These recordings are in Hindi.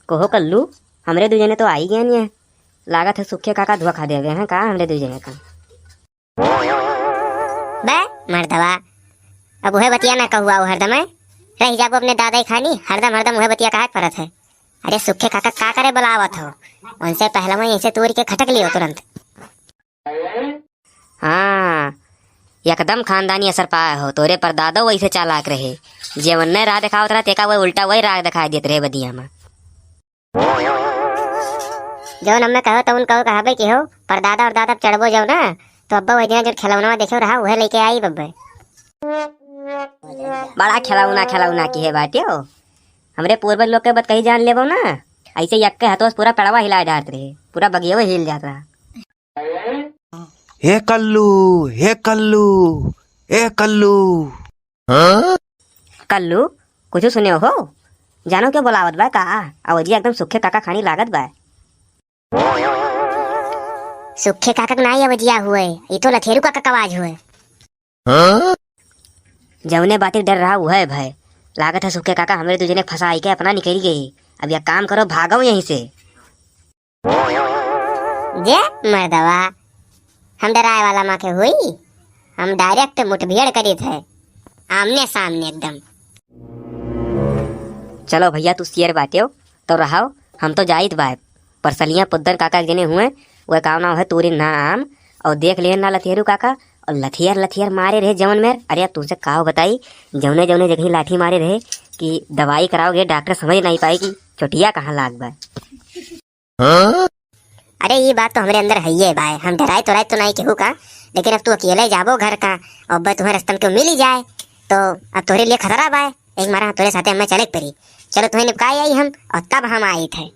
कहो कल्लू, हमरे दू जने तो आई गए नहीं है। लागत है सुखे काका धुआ खा दे गए हैं का हमरे दू जने का। बे मर्दवा, अब वह बतिया ना कहुआ वो हरदम है रही जाबो अपने दादा ही खानी हरदम हरदम वह बतिया कहा परत है। अरे सुखे काका का करे बुलावत हो, उनसे पहले मैं ऐसे तोड़ के खटक लियो तुरंत। हाँ, एकदम खानदानी असर पाया हो, तोरे पर दादा वैसे चालाक रहे, जेवन ने राह दिखावत रहा तेका वही उल्टा वही राह दिखाई देते रहे बदिया में। जो हमें कहो तो उन कहो कहा कि हो पर दादा और दादा चढ़बो जाओ ना तो अब्बा वही दिन जो खिलौना देखे रहा वह लेके आई बब्बे। बड़ा खिलौना की है बाटियो, हमरे पूर्वज लोग के बात कही जान लेबो ना, ऐसे यक्के हाथों से पूरा पड़वा हिला डालते रहे, पूरा बगिया हिल जाता रहा। हे कल्लू, हे कल्लू, ए कल्लू। कल्लू कुछ सुने हो? जानो क्या बोलावत बा का? अवजी एकदम सुखे काका खानी लागत बा। सुखे काका ना ही बजिया हुए, ये तो लथेरू काका का आवाज हुए। जवने बातें डर रहा वो है भाई, लागत है सुखे काका हमरे तुझे ने फंसाई के अपना निकल गई। अब यह काम करो, भागो यहीं से। जे मर्दवा, हम डराए वाला माँ के हुई, हम डायरेक्ट मुठभेड़ करी थे आमने सामने एकदम। चलो भैया तू शेर बाटे तो रहाओ, हम तो जाइत बाय पर सलिया पुद्दर काका जने हुए वह काम ना है तूरी ना आम और देख ले ना लथियरू काका और लथियर मारे रहे जवन में। अरे तुझसे कहा बताई, जवने जवने जगह लाठी मारे रहे कि दवाई कराओगे डॉक्टर समझ नहीं पाएगी चोटिया कहाँ लाग बा। अरे ये बात तो हमारे अंदर है ही भाई, हम डराए तो नहीं केहू का, लेकिन अब तू अकेले जाबो घर का और अब तुम्हारे रास्ते में क्यों मिल ही जाए तो अब तुम्हारे लिए खतरा बाय। एक मारा तुम्हारे साथ हमें चले परी, चलो तुम्हें निपकाई आई हम और तब हम आए थे।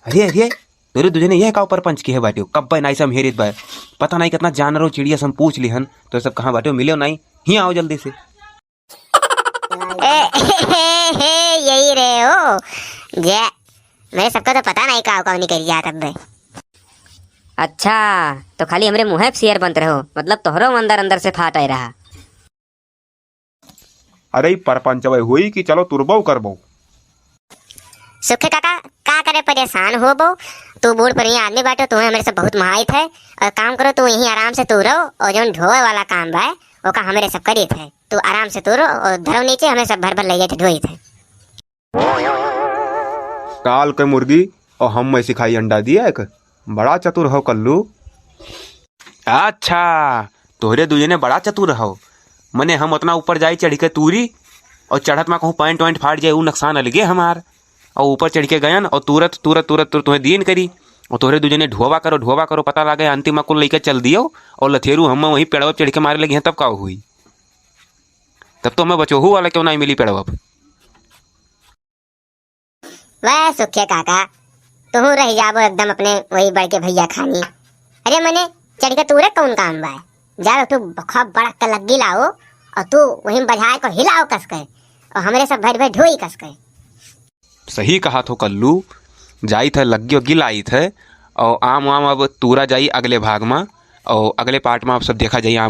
अरे अरे तेरे तुझे ने यह का ऊपर पंच की है बाटियो, कब बाय नाई सब हेरित बाय, पता नहीं कितना जानवर चिड़िया सब पूछ ली हन तो सब कहाँ बाटियो मिले नहीं, ही आओ जल्दी से। यही रहे हो जे, मेरे सबको तो पता नहीं का कौन कर जाता बे। अच्छा तो खाली हमरे मुँह शेर बनते रहो, मतलब तोहरो अंदर अंदर से फाट आई रहा। अरे परपंच हुई कि चलो तुरबो करबो। सुखे काका का करे परेशान हो बो, तू बूढ़ पर यहाँ आदमी बाटो, तुम्हें हमारे से बहुत महायत है और काम करो तू यहीं आराम से तू रहो और जो ढोए वाला काम बा वो का हमारे सब करी थे, तू आराम से तू रहो और धरो नीचे हमें सब भर ले जाते ढोई थे। काल के मुर्गी और हम में सिखाई अंडा दिया एक, बड़ा चतुर हो कल्लू। अच्छा तोहरे दूजे ने बड़ा चतुर हो, मने हम उतना ऊपर जाई चढ़ के तूरी और चढ़त में कहूँ पॉइंट वॉइंट फाट जाए वो नुकसान अलगे हमार, और ऊपर चढ़ के गयन और तुरत तुरत तुरत तुरत तुम्हें दीन करी और तोहरे दूजे ने ढोवा करो पता लगे अंतिम में कुल लेकर चल दियो और लथेरू हम वहीं पेड़वा चढ़ के मारे लगे हैं, तब का हुई? तब तो हमें बचोहू वाला क्यों नहीं मिली पेड़वा। वह सुखे काका तू रह जाबो एकदम अपने वही बड़ के भैया खानी। अरे मने चढ़ के तूरे कौन काम बा, जा तू खूब बड़ा का लग्गी लाओ और तू वहीं बजाए को हिलाओ कस के और हमारे सब भर भर ढोई कस के। सही कहा तो कल्लू, जाई थे लग्गी वग्गी लाई थे और आम वाम अब तूरा जाई अगले भाग में और अगले पार्ट में आप सब देखा जाई आम